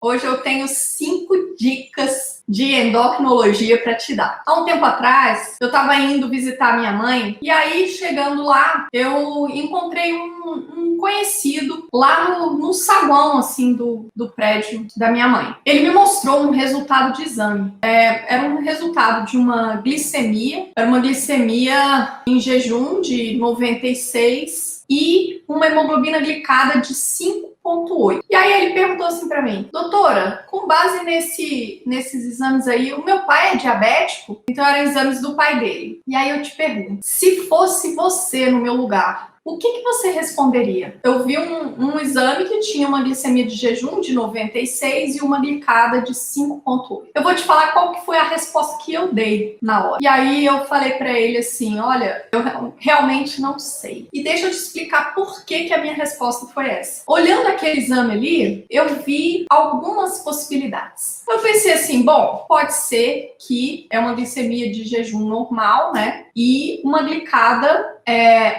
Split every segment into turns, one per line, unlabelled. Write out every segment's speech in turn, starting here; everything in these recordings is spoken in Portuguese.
Hoje eu tenho 5 dicas de endocrinologia para te dar. Há um tempo atrás, eu estava indo visitar minha mãe e aí, chegando lá, eu encontrei um conhecido lá no saguão, assim, do prédio da minha mãe. Ele me mostrou um resultado de exame. Era um resultado de uma glicemia, era uma glicemia em jejum de 96 e uma hemoglobina glicada de 5,8. E aí ele perguntou assim para mim: doutora, com base nesses exames aí, o meu pai é diabético? Então eram exames do pai dele. E aí eu te pergunto, se fosse você no meu lugar, o que você responderia? Eu vi um exame que tinha uma glicemia de jejum de 96 e uma glicada de 5,8. Eu vou te falar qual que foi a resposta que eu dei na hora. E aí eu falei para ele assim: olha, eu realmente não sei. E deixa eu te explicar por que a minha resposta foi essa. Olhando aquele exame ali, eu vi algumas possibilidades. Eu pensei assim: bom, pode ser que é uma glicemia de jejum normal, né? E uma glicada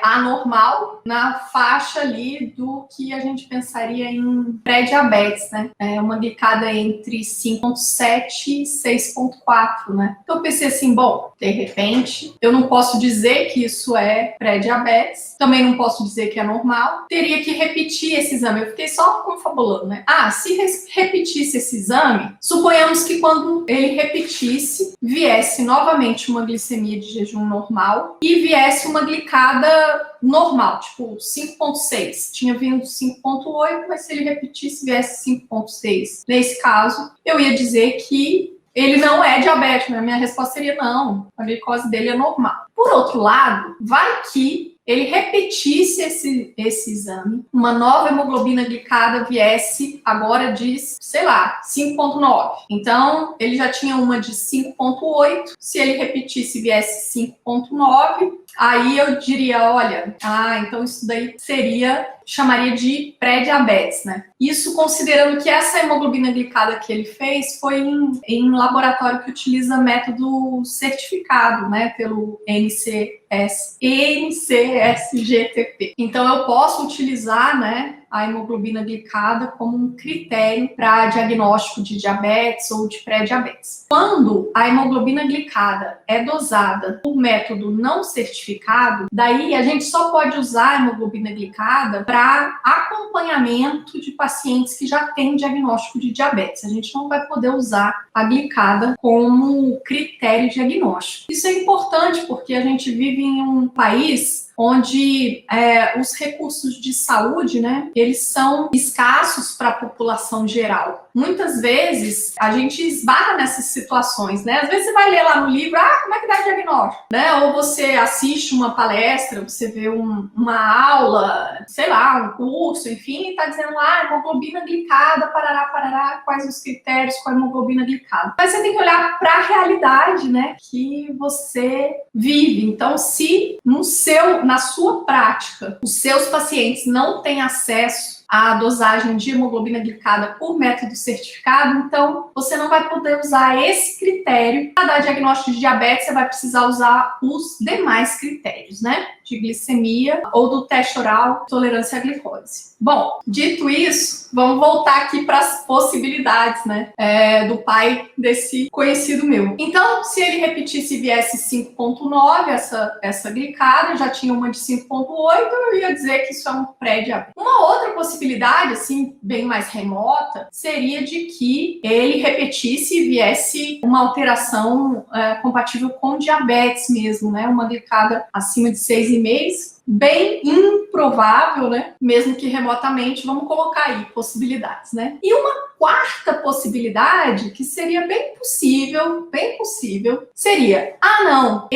anormal na faixa ali do que a gente pensaria em pré-diabetes, né? Uma glicada entre 5,7 e 6,4, né? Então eu pensei assim: bom, de repente, eu não posso dizer que isso é pré-diabetes, também não posso dizer que é normal, teria que repetir esse exame. Eu fiquei só confabulando, né? Se repetisse esse exame, suponhamos que quando ele repetisse, viesse novamente uma glicemia de jejum normal e viesse uma glicada normal, tipo 5,6. Tinha vindo 5,8, mas se ele repetisse, viesse 5,6. Nesse caso, eu ia dizer que ele não é diabético, né? Minha resposta seria não, a glicose dele é normal. Por outro lado, vai que ele repetisse esse exame, uma nova hemoglobina glicada viesse agora de, sei lá, 5,9. Então, ele já tinha uma de 5,8. Se ele repetisse, viesse 5,9, aí eu diria: olha, então isso daí chamaria de pré-diabetes, né? Isso considerando que essa hemoglobina glicada que ele fez foi em laboratório que utiliza método certificado, né, pelo NCSGTP. Então eu posso utilizar, né, a hemoglobina glicada como um critério para diagnóstico de diabetes ou de pré-diabetes. Quando a hemoglobina glicada é dosada por método não certificado, daí a gente só pode usar a hemoglobina glicada para acompanhamento de pacientes que já têm diagnóstico de diabetes. A gente não vai poder usar a glicada como critério diagnóstico. Isso é importante porque a gente vive em um país onde os recursos de saúde, né, eles são escassos para a população geral. Muitas vezes a gente esbarra nessas situações, né? Às vezes você vai ler lá no livro: como é que dá diagnóstico, né? Ou você assiste uma palestra, você vê uma aula, sei lá, um curso, enfim, e tá dizendo lá hemoglobina glicada, parará, parará, quais os critérios com a hemoglobina glicada. Mas você tem que olhar para a realidade, né, que você vive. Então, se na sua prática, os seus pacientes não têm acesso à dosagem de hemoglobina glicada por método certificado, então você não vai poder usar esse critério para dar diagnóstico de diabetes. Você vai precisar usar os demais critérios, né, de glicemia ou do teste oral tolerância à glicose. Bom, dito isso, vamos voltar aqui para as possibilidades, né, do pai desse conhecido meu. Então, se ele repetisse e viesse 5,9, essa glicada, já tinha uma de 5,8, eu ia dizer que isso é um pré-diabetes. Uma outra possibilidade, assim, bem mais remota, seria de que ele repetisse e viesse uma alteração compatível com diabetes mesmo, né, uma glicada acima de 6,5, bem improvável, né? Mesmo que remotamente, vamos colocar aí possibilidades, né? E uma quarta possibilidade, que seria bem possível, seria: não,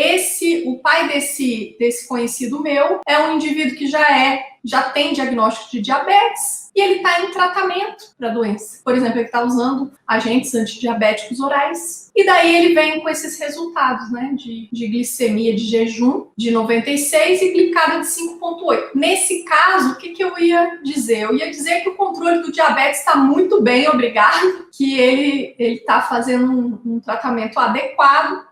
o pai desse conhecido meu é um indivíduo que já tem diagnóstico de diabetes e ele está em tratamento para a doença. Por exemplo, ele está usando agentes antidiabéticos orais. E daí ele vem com esses resultados, né, de glicemia de jejum de 96 e glicada de 5,8. Nesse caso, o que eu ia dizer? Eu ia dizer que o controle do diabetes está muito bem, obrigado, que ele está fazendo um tratamento adequado,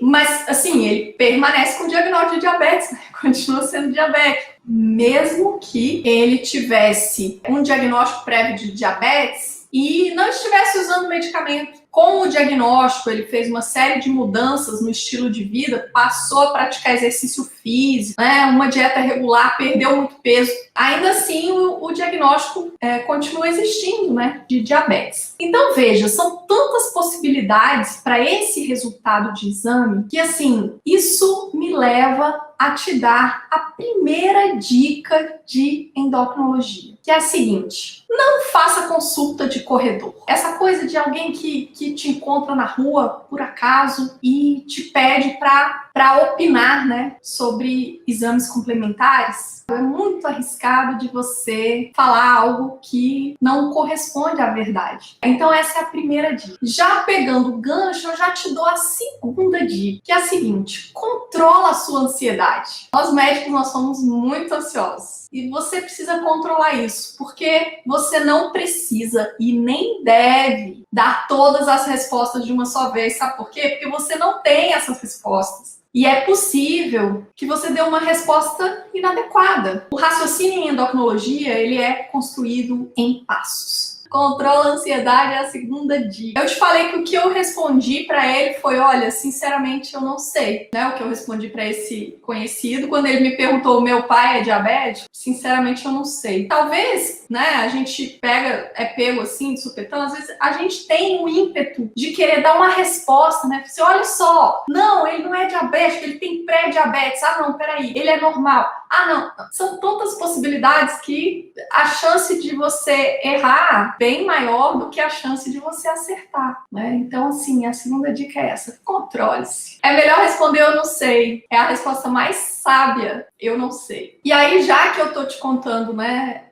mas assim, ele permanece com o diagnóstico de diabetes, né? Continua sendo diabético. Mesmo que ele tivesse um diagnóstico prévio de diabetes, e não estivesse usando medicamento. Com o diagnóstico, ele fez uma série de mudanças no estilo de vida, passou a praticar exercício físico, né, uma dieta regular, perdeu muito peso. Ainda assim, o diagnóstico continua existindo, né, de diabetes. Então, veja, são tantas possibilidades para esse resultado de exame que, assim, isso me leva a te dar a primeira dica de endocrinologia, que é a seguinte: não faça consulta de corredor. Essa coisa de alguém que te encontra na rua, por acaso, e te pede para opinar, né, sobre exames complementares. É muito arriscado de você falar algo que não corresponde à verdade. Então essa é a primeira dica. Já pegando o gancho, eu já te dou a segunda dica, que é a seguinte: controla a sua ansiedade. Nós médicos, nós somos muito ansiosos. E você precisa controlar isso, porque você não precisa e nem deve dar todas as respostas de uma só vez. Sabe por quê? Porque você não tem essas respostas. E é possível que você dê uma resposta inadequada. O raciocínio em endocrinologia, ele é construído em passos. Controla a ansiedade é a segunda dica. Eu te falei que o que eu respondi para ele foi: olha, sinceramente eu não sei, né? O que eu respondi para esse conhecido quando ele me perguntou: meu pai é diabético? Sinceramente eu não sei. Talvez, né, a gente pego assim de supetão, às vezes a gente tem um ímpeto de querer dar uma resposta, né? Você olha só, não, ele não é diabético, ele tem pré-diabetes. Ah, não, peraí, ele é normal. Ah, não, são tantas possibilidades que a chance de você errar bem maior do que a chance de você acertar, né? Então, assim, a segunda dica é essa: controle-se. É melhor responder eu não sei. É a resposta mais sábia, eu não sei. E aí, já que eu tô te contando, né,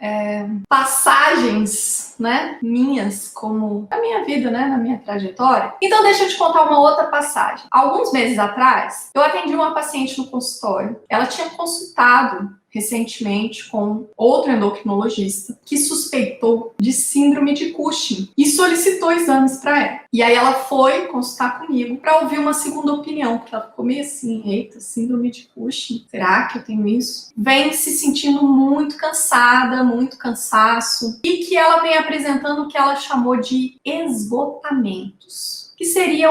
passagens, né, minhas, como a minha vida, né, na minha trajetória, então deixa eu te contar uma outra passagem. Alguns meses atrás, eu atendi uma paciente no consultório. Ela tinha consultado recentemente com outro endocrinologista que suspeitou de síndrome de Cushing e solicitou exames para ela. E aí ela foi consultar comigo para ouvir uma segunda opinião, porque ela ficou meio assim: eita, síndrome de Cushing, será que eu tenho isso? Vem se sentindo muito cansada, muito cansaço, e que ela vem apresentando o que ela chamou de esgotamentos, que seria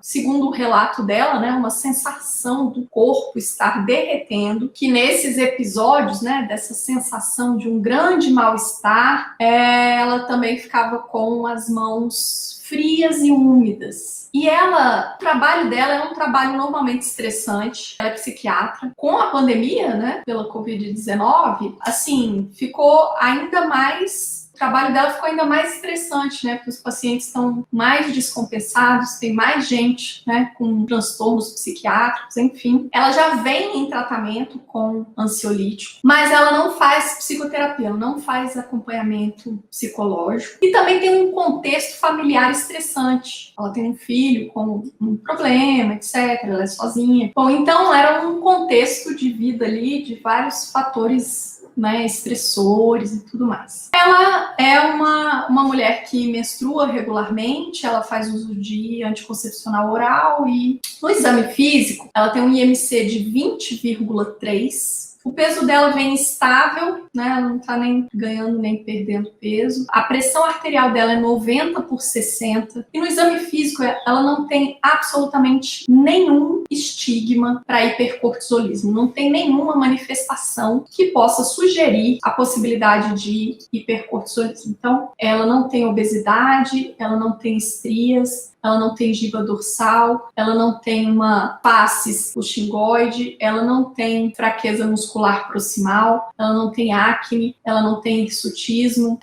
segundo o relato dela, né, uma sensação do corpo estar derretendo, que nesses episódios, né, dessa sensação de um grande mal-estar, ela também ficava com as mãos frias e úmidas. E o trabalho dela é um trabalho normalmente estressante. Ela é psiquiatra. Com a pandemia, né, pela Covid-19, assim, ficou ainda mais... O trabalho dela ficou ainda mais estressante, né? Porque os pacientes estão mais descompensados, tem mais gente, né, com transtornos psiquiátricos, enfim. Ela já vem em tratamento com ansiolítico, mas ela não faz psicoterapia, ela não faz acompanhamento psicológico. E também tem um contexto familiar estressante. Ela tem um filho com um problema, etc. Ela é sozinha. Bom, então era um contexto de vida ali de vários fatores, né, estressores e tudo mais. Ela é uma mulher que menstrua regularmente, ela faz uso de anticoncepcional oral e no exame físico ela tem um IMC de 20,3. O peso dela vem estável, né? Ela não tá nem ganhando nem perdendo peso. A pressão arterial dela é 90/60. E no exame físico, ela não tem absolutamente nenhum estigma para hipercortisolismo. Não tem nenhuma manifestação que possa sugerir a possibilidade de hipercortisolismo. Então, ela não tem obesidade, ela não tem estrias, ela não tem giba dorsal, ela não tem uma fascie puxingoide, ela não tem fraqueza muscular proximal, ela não tem acne, ela não tem hirsutismo,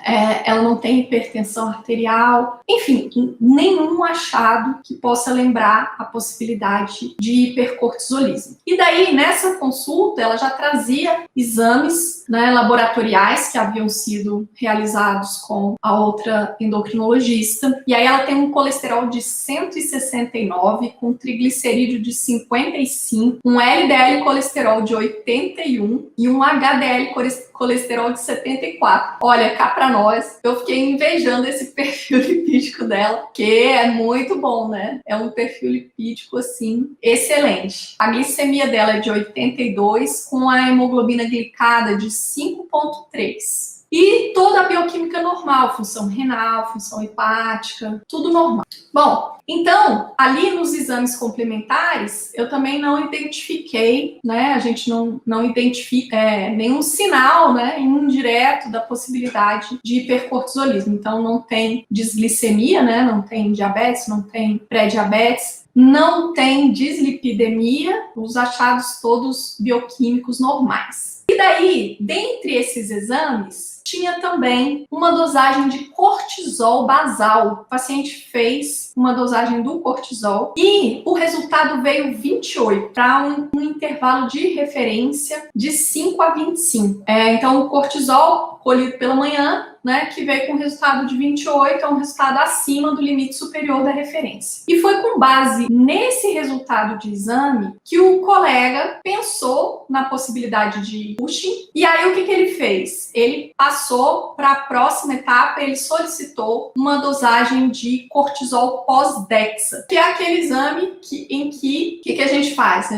ela não tem hipertensão arterial, enfim, nenhum achado que possa lembrar a possibilidade de hipercortisolismo. E daí, nessa consulta, ela já trazia exames, né, laboratoriais que haviam sido realizados com a outra endocrinologista, e aí ela tem um colesterol de 169, com triglicerídeo de 55, um LDL colesterol de 81 e um HDL colesterol de 74. Olha, cá pra nós, eu fiquei invejando esse perfil lipídico dela, que é muito bom, né? É um perfil lipídico, assim, excelente. A glicemia dela é de 82, com a hemoglobina glicada de 5,3. E toda a bioquímica normal, função renal, função hepática, tudo normal. Bom, então, ali nos exames complementares, eu também não identifiquei, né? A gente não identifica nenhum sinal, né, indireto da possibilidade de hipercortisolismo. Então, não tem desglicemia, né? Não tem diabetes, não tem pré-diabetes, não tem dislipidemia, os achados todos bioquímicos normais. E daí, dentre esses exames, tinha também uma dosagem de cortisol basal. O paciente fez uma dosagem do cortisol e o resultado veio 28, para um intervalo de referência de 5 a 25. Então, o cortisol colhido pela manhã, né, que veio com resultado de 28, é um resultado acima do limite superior da referência. E foi com base nesse resultado de exame que o colega pensou na possibilidade de Cushing. E aí, o que ele fez? Ele passou para a próxima etapa, ele solicitou uma dosagem de cortisol pós-dexa, que é aquele exame em que a gente faz?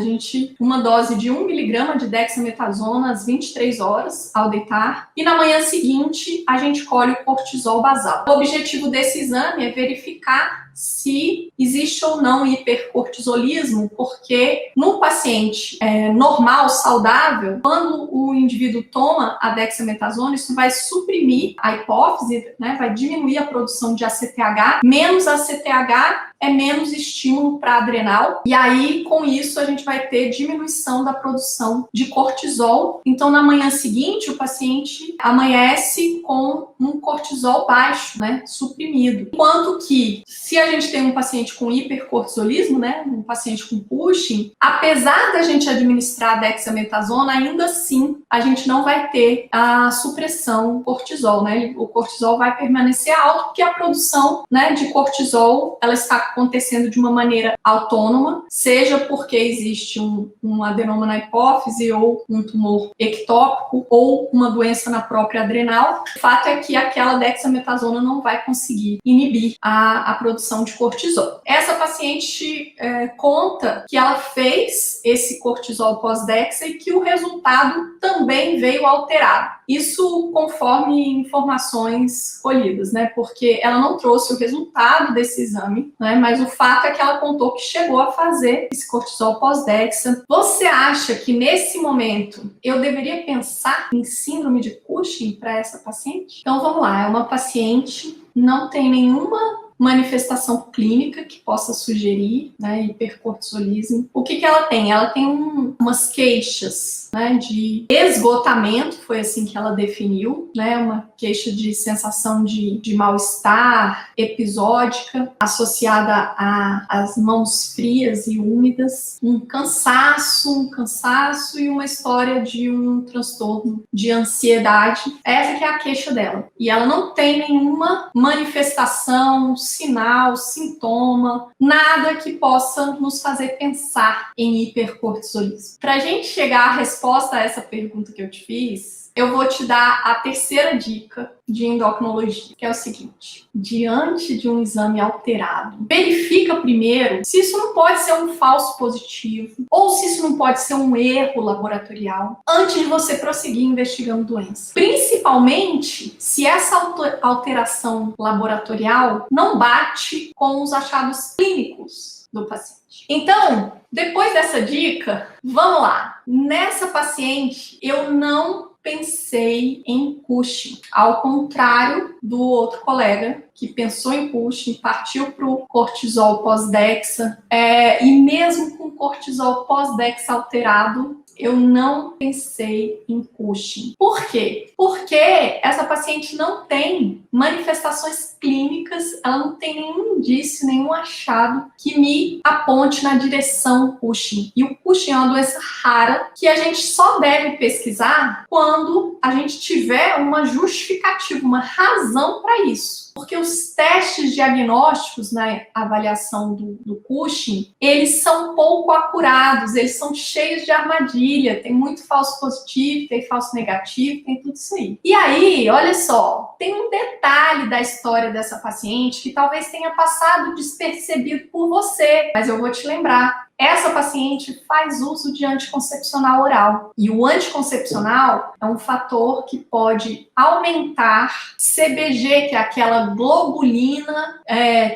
Uma dose de 1 miligrama de dexametasona às 23 horas ao deitar, e na manhã seguinte a gente colhe o cortisol basal. O objetivo desse exame é verificar se existe ou não hipercortisolismo, porque no paciente normal, saudável, quando o indivíduo toma a dexametasona, isso vai suprimir a hipófise, né, vai diminuir a produção de ACTH, menos ACTH é menos estímulo para adrenal, e aí com isso a gente vai ter diminuição da produção de cortisol. Então na manhã seguinte o paciente amanhece com um cortisol baixo, né, suprimido. Enquanto que se a gente tem um paciente com hipercortisolismo, né, um paciente com Cushing, apesar da gente administrar a dexametasona, ainda assim a gente não vai ter a supressão do cortisol, né? O cortisol vai permanecer alto porque a produção, né, de cortisol ela está acontecendo de uma maneira autônoma, seja porque existe um adenoma na hipófise ou um tumor ectópico ou uma doença na própria adrenal. O fato é que aquela dexametasona não vai conseguir inibir a produção de cortisol. Essa paciente conta que ela fez esse cortisol pós-dexa e que o resultado também veio alterado. Isso conforme informações colhidas, né? Porque ela não trouxe o resultado desse exame, né? Mas o fato é que ela contou que chegou a fazer esse cortisol pós-dexa. Você acha que nesse momento eu deveria pensar em síndrome de Cushing para essa paciente? Então vamos lá, é uma paciente, não tem nenhuma manifestação clínica que possa sugerir, né, hipercortisolismo. O que ela tem? Ela tem umas queixas, né, de esgotamento, foi assim que ela definiu, né, uma queixa de sensação de mal-estar episódica, associada às mãos frias e úmidas, um cansaço e uma história de um transtorno de ansiedade. Essa que é a queixa dela. E ela não tem nenhuma manifestação, sinal, sintoma, nada que possa nos fazer pensar em hipercortisolismo. Para a gente chegar à resposta a essa pergunta que eu te fiz, eu vou te dar a terceira dica de endocrinologia, que é o seguinte: diante de um exame alterado, verifica primeiro se isso não pode ser um falso positivo ou se isso não pode ser um erro laboratorial antes de você prosseguir investigando doença. Principalmente se essa alteração laboratorial não bate com os achados clínicos do paciente. Então, depois dessa dica, vamos lá. Nessa paciente, eu não pensei em Cushing, ao contrário do outro colega que pensou em Cushing, partiu para o cortisol pós-dexa, e mesmo com cortisol pós-dexa alterado, eu não pensei em Cushing. Por quê? Porque essa paciente não tem manifestações clínicas, ela não tem nenhum indício, nenhum achado que me aponte na direção Cushing. E o Cushing é uma doença rara que a gente só deve pesquisar quando a gente tiver uma justificativa, uma razão para isso. Porque os testes diagnósticos na avaliação do Cushing, eles são pouco acurados, eles são cheios de armadilha, tem muito falso positivo, tem falso negativo, tem tudo isso aí. E aí, olha só, tem um detalhe da história dessa paciente que talvez tenha passado despercebido por você, mas eu vou te lembrar. Essa paciente faz uso de anticoncepcional oral. E o anticoncepcional é um fator que pode aumentar CBG, que é aquela globulina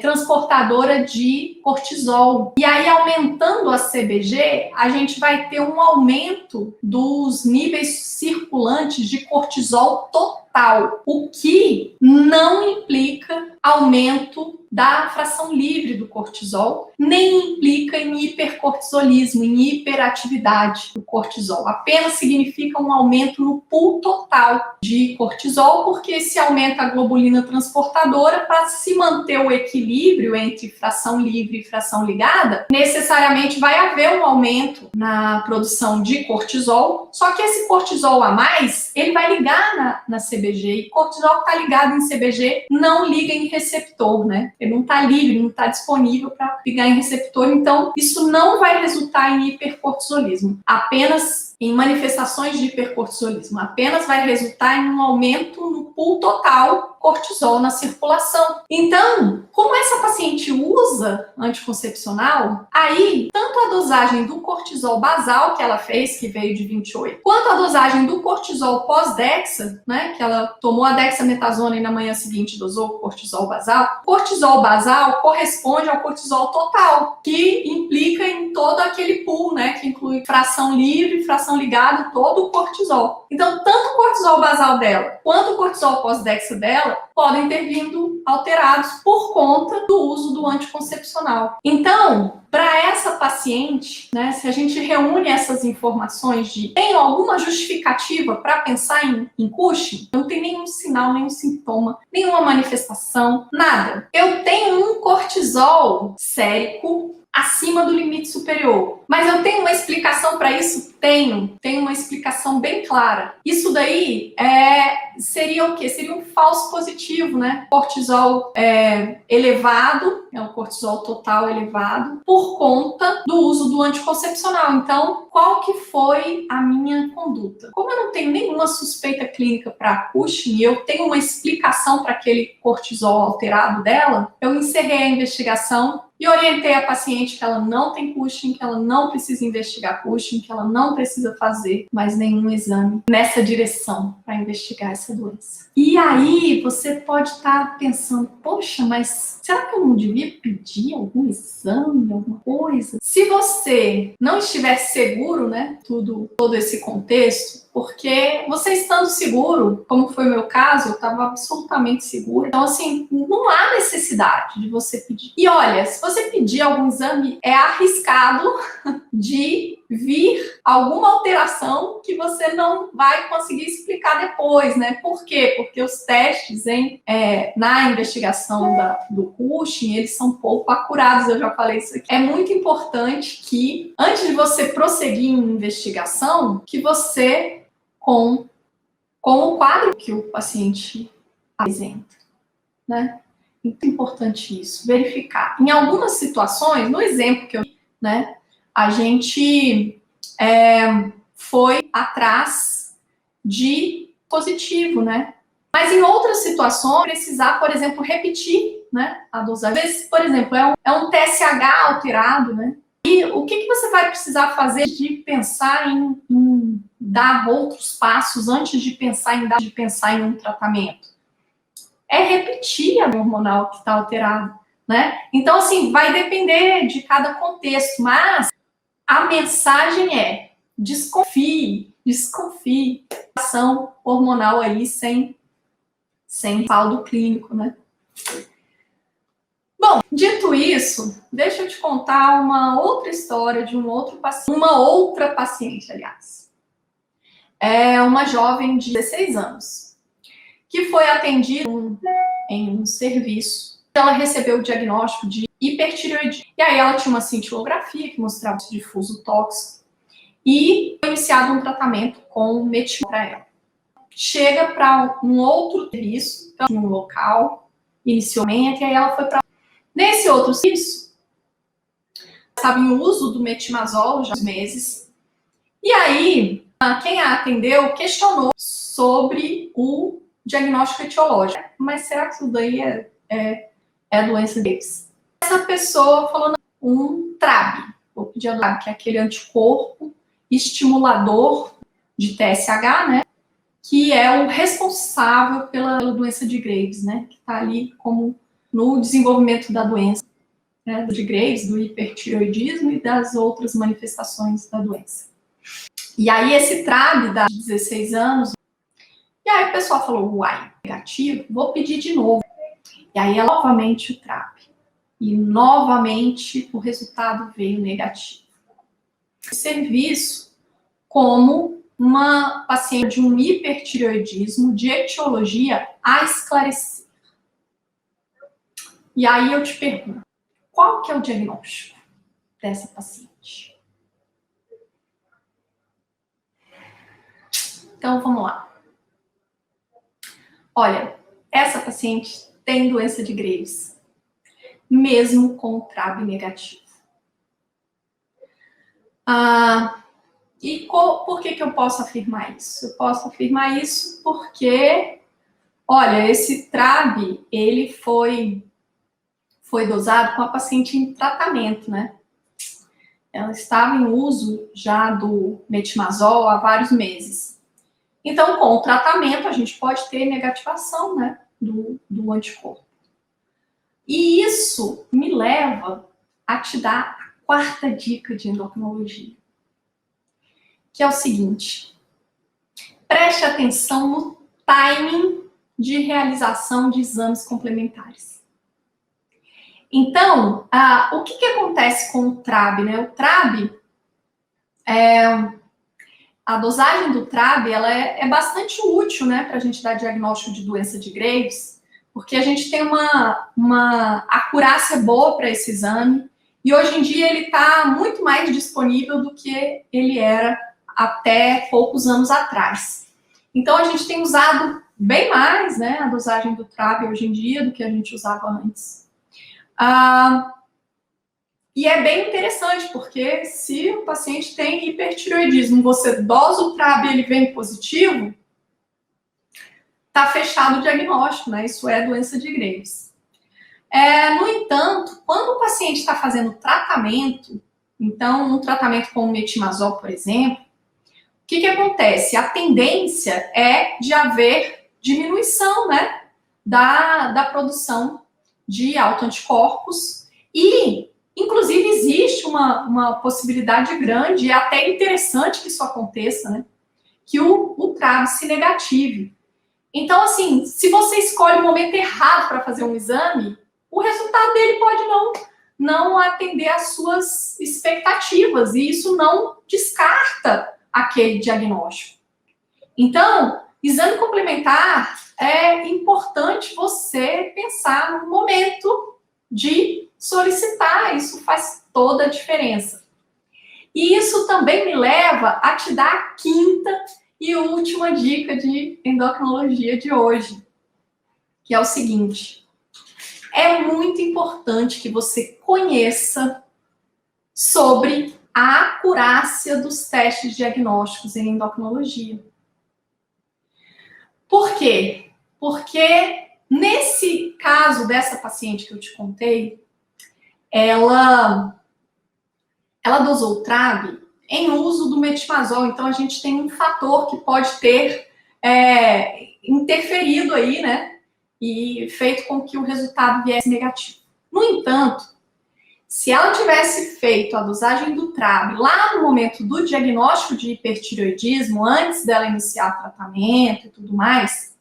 transportadora de cortisol. E aí, aumentando a CBG, a gente vai ter um aumento dos níveis circulantes de cortisol total, o que não implica aumento da fração livre do cortisol, nem implica em hipercortisolismo, em hiperatividade do cortisol. Apenas significa um aumento no pool total de cortisol, porque se aumenta a globulina transportadora, para se manter o equilíbrio entre fração livre e fração ligada, necessariamente vai haver um aumento na produção de cortisol, só que esse cortisol a mais, ele vai ligar na CBG, e cortisol que está ligado em CBG não liga em receptor, né? Ele não está livre, não está disponível para ligar em receptor, então isso não vai resultar em hipercortisolismo, apenas em manifestações de hipercortisolismo, apenas vai resultar em um aumento no pool total cortisol na circulação. Então, como essa paciente usa anticoncepcional, aí tanto a dosagem do cortisol basal que ela fez, que veio de 28, quanto a dosagem do cortisol pós-dexa, né, que ela tomou a dexametasona e na manhã seguinte dosou o cortisol basal corresponde ao cortisol total, que implica em todo aquele pool, né, que inclui fração livre, fração ligada, todo o cortisol. Então, tanto o cortisol basal dela, quanto o cortisol pós-dexa dela, podem ter vindo alterados por conta do uso do anticoncepcional. Então, para essa paciente, né, se a gente reúne essas informações de tem alguma justificativa para pensar em Cushing, não tem nenhum sinal, nenhum sintoma, nenhuma manifestação, nada. Eu tenho um cortisol sérico acima do limite superior. Mas eu tenho uma explicação para isso? Tenho uma explicação bem clara. Isso daí seria o quê? Seria um falso positivo, né? Cortisol elevado, é o cortisol total elevado, por conta do uso do anticoncepcional. Então, qual que foi a minha conduta? Como eu não tenho nenhuma suspeita clínica para Cushing e eu tenho uma explicação para aquele cortisol alterado dela, eu encerrei a investigação e orientei a paciente que ela não tem Cushing, que ela não precisa investigar Cushing, que ela não precisa fazer mais nenhum exame nessa direção para investigar essa doença. E aí você pode estar pensando, poxa, mas será que eu não devia pedir algum exame, alguma coisa? Se você não estiver seguro, né, todo esse contexto, porque você estando seguro, como foi o meu caso, eu estava absolutamente segura. Então, assim, não há necessidade de você pedir. E olha, se você pedir algum exame, é arriscado de vir alguma alteração que você não vai conseguir explicar depois, né? Por quê? Porque os testes na investigação do Cushing, eles são pouco acurados, eu já falei isso aqui. É muito importante que, antes de você prosseguir em investigação, que você com o quadro que o paciente apresenta, né? Muito importante isso, verificar. Em algumas situações, no exemplo que eu vi, né, a gente foi atrás de positivo, né? Mas em outras situações, precisar, por exemplo, repetir, né, a dosagem. Às vezes, por exemplo, é um TSH alterado, né? E o que você vai precisar fazer de pensar em dar outros passos antes de pensar em um tratamento? É repetir a hormonal que está alterada, né? Então, assim, vai depender de cada contexto, mas a mensagem é desconfie ação hormonal aí sem respaldo clínico, né? Bom, dito isso, deixa eu te contar uma outra história de uma outra paciente, aliás. É uma jovem de 16 anos, que foi atendida em um serviço. Ela recebeu o diagnóstico de hipertireoidismo. E aí ela tinha uma cintilografia que mostrava esse difuso tóxico. E foi iniciado um tratamento com metimol para ela. Chega para um outro serviço, um local, inicialmente, e aí ela foi para nesse outro serviço, estava em uso do metimazol já há meses. E aí, quem a atendeu questionou sobre o diagnóstico etiológico. Mas será que isso daí é doença deles? Essa pessoa falou, não, um TRAB. vou pedir a Duab, que é aquele anticorpo estimulador de TSH, né? Que é o responsável pela doença de Graves, né? Que está ali como no desenvolvimento da doença, né? De Graves, do hipertireoidismo e das outras manifestações da doença. E aí esse TRAB dá 16 anos, e aí o pessoal falou, uai, negativo, vou pedir de novo. E aí novamente o TRAB. E novamente o resultado veio negativo. Serviço como uma paciente de um hipertireoidismo de etiologia a esclarecer. E aí eu te pergunto, qual que é o diagnóstico dessa paciente? Então vamos lá. Olha, essa paciente tem doença de Graves, mesmo com TRAB negativo. E por que eu posso afirmar isso? Eu posso afirmar isso porque, olha, esse TRAB, ele foi dosado com a paciente em tratamento, né? Ela estava em uso já do metimazol há vários meses. Então, com o tratamento, a gente pode ter negativação, né, do anticorpo. E isso me leva a te dar a quarta dica de endocrinologia, que é o seguinte: preste atenção no timing de realização de exames complementares. Então, o que acontece com o TRAB, né? O TRAB, a dosagem do TRAB, ela é bastante útil, né, para a gente dar diagnóstico de doença de Graves, porque a gente tem uma acurácia boa para esse exame, e hoje em dia ele está muito mais disponível do que ele era até poucos anos atrás. Então, a gente tem usado bem mais, né, a dosagem do TRAB hoje em dia do que a gente usava antes. E é bem interessante, porque se o paciente tem hipertireoidismo, você dosa o TRAB e ele vem positivo, tá fechado o diagnóstico, né? Isso é doença de Graves. No entanto, quando o paciente está fazendo tratamento, então um tratamento com metimazol, por exemplo, o que acontece? A tendência é de haver diminuição, né, da produção de autoanticorpos e, inclusive, existe uma possibilidade grande e até interessante que isso aconteça, né, que o TRAB se negative. Então, assim, se você escolhe o momento errado para fazer um exame, o resultado dele pode não atender às suas expectativas e isso não descarta aquele diagnóstico. Então, exame complementar é importante você pensar no momento de solicitar, isso faz toda a diferença. E isso também me leva a te dar a quinta e última dica de endocrinologia de hoje, que é o seguinte: é muito importante que você conheça sobre a acurácia dos testes diagnósticos em endocrinologia. Por quê? Porque nesse caso dessa paciente que eu te contei, ela dosou o TRAB em uso do metimazol, então a gente tem um fator que pode ter interferido aí, né, e feito com que o resultado viesse negativo. No entanto, se ela tivesse feito a dosagem do TRAB lá no momento do diagnóstico de hipertireoidismo, antes dela iniciar o tratamento e tudo mais,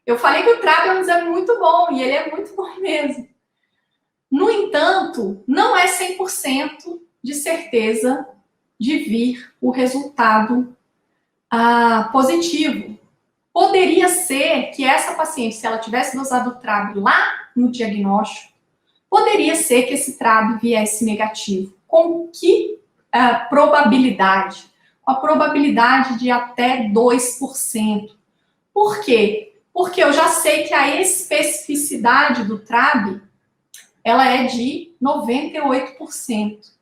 eu falei que o TRAB é um exame muito bom, e ele é muito bom mesmo. No entanto, não é 100% de certeza de vir o resultado positivo. Poderia ser que essa paciente, se ela tivesse dosado o TRAB lá no diagnóstico, poderia ser que esse TRAB viesse negativo. Com que probabilidade? Com a probabilidade de até 2%. Por quê? Porque eu já sei que a especificidade do TRAB, ela é de 98%.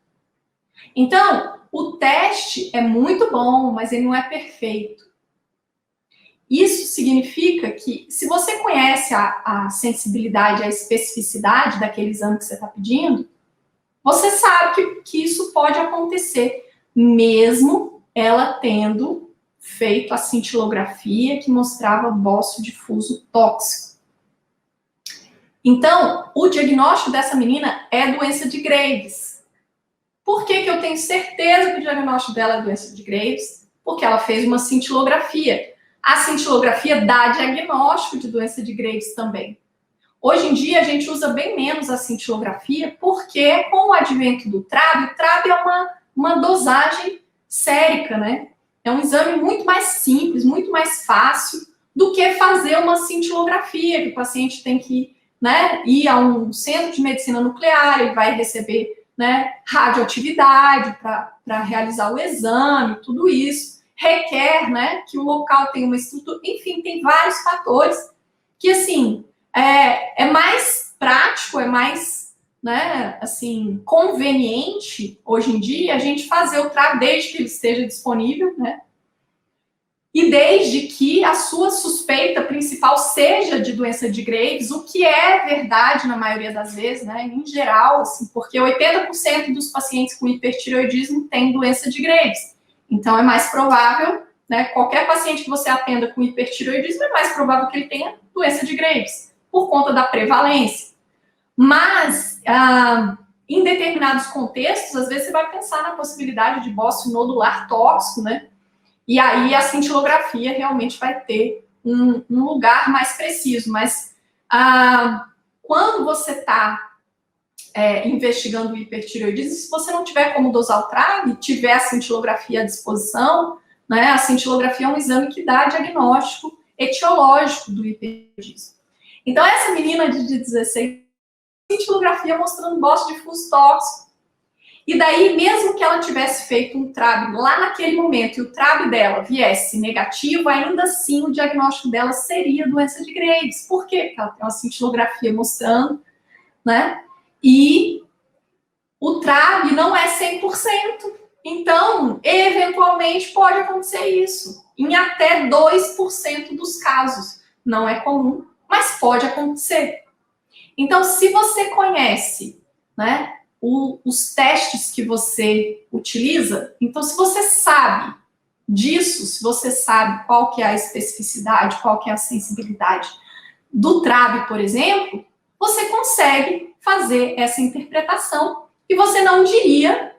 Então, o teste é muito bom, mas ele não é perfeito. Isso significa que, se você conhece a sensibilidade, a especificidade daquele exame que você está pedindo, você sabe que isso pode acontecer, mesmo ela tendo feito a cintilografia que mostrava bócio difuso tóxico. Então, o diagnóstico dessa menina é doença de Graves. Por que eu tenho certeza que o diagnóstico dela é doença de Graves? Porque ela fez uma cintilografia. A cintilografia dá diagnóstico de doença de Graves também. Hoje em dia, a gente usa bem menos a cintilografia, porque com o advento do TRAB, o TRAB é uma dosagem sérica, né? É um exame muito mais simples, muito mais fácil do que fazer uma cintilografia, que o paciente tem que, né, ir a um centro de medicina nuclear, ele vai receber, né, radioatividade para realizar o exame, tudo isso. Requer, né, que o local tenha uma estrutura, enfim, tem vários fatores que, assim, é mais prático, é mais, né, assim, conveniente hoje em dia a gente fazer o TRAB desde que ele esteja disponível, né? E desde que a sua suspeita principal seja de doença de Graves, o que é verdade na maioria das vezes, né? Em geral, assim, porque 80% dos pacientes com hipertireoidismo têm doença de Graves. Então, é mais provável, né? Qualquer paciente que você atenda com hipertireoidismo é mais provável que ele tenha doença de Graves, por conta da prevalência. Mas, em determinados contextos, às vezes você vai pensar na possibilidade de bócio nodular tóxico, né? E aí a cintilografia realmente vai ter um lugar mais preciso. Mas quando você está investigando o hipertireoidismo, se você não tiver como dosar o TRAB, tiver a cintilografia à disposição, né? A cintilografia é um exame que dá diagnóstico etiológico do hipertireoidismo. Então, essa menina de 16 cintilografia mostrando bócio difuso tóxico. E daí, mesmo que ela tivesse feito um TRAB lá naquele momento e o TRAB dela viesse negativo, ainda assim o diagnóstico dela seria doença de Graves. Por quê? Porque ela tem uma cintilografia mostrando, né? E o TRAB não é 100%. Então, eventualmente, pode acontecer isso. Em até 2% dos casos. Não é comum, mas pode acontecer. Então, se você conhece, né, os testes que você utiliza, então, se você sabe disso, se você sabe qual que é a especificidade, qual que é a sensibilidade do TRAB, por exemplo, você consegue fazer essa interpretação e você não diria,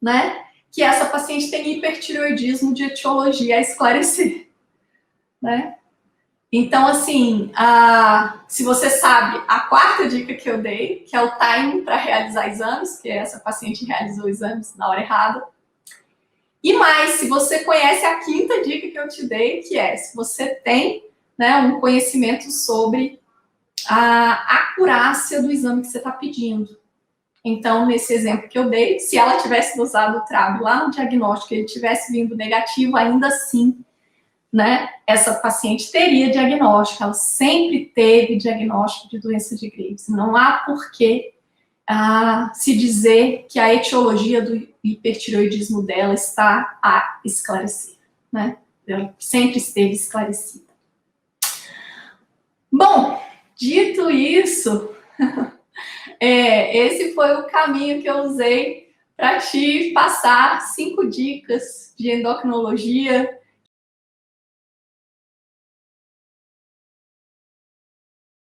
né, que essa paciente tem hipertireoidismo de etiologia a esclarecer, né? Então, assim, se você sabe a quarta dica que eu dei, que é o timing para realizar exames, que essa paciente realizou exames na hora errada. E mais, se você conhece a quinta dica que eu te dei, que é se você tem, né, um conhecimento sobre a acurácia do exame que você está pedindo. Então, nesse exemplo que eu dei, se ela tivesse usado o TRAB lá no diagnóstico e ele tivesse vindo negativo, ainda assim, né, essa paciente teria diagnóstico, ela sempre teve diagnóstico de doença de Graves. Não há por que se dizer que a etiologia do hipertireoidismo dela está a esclarecer, né? Ela sempre esteve esclarecida. Bom, dito isso, esse foi o caminho que eu usei para te passar 5 dicas de endocrinologia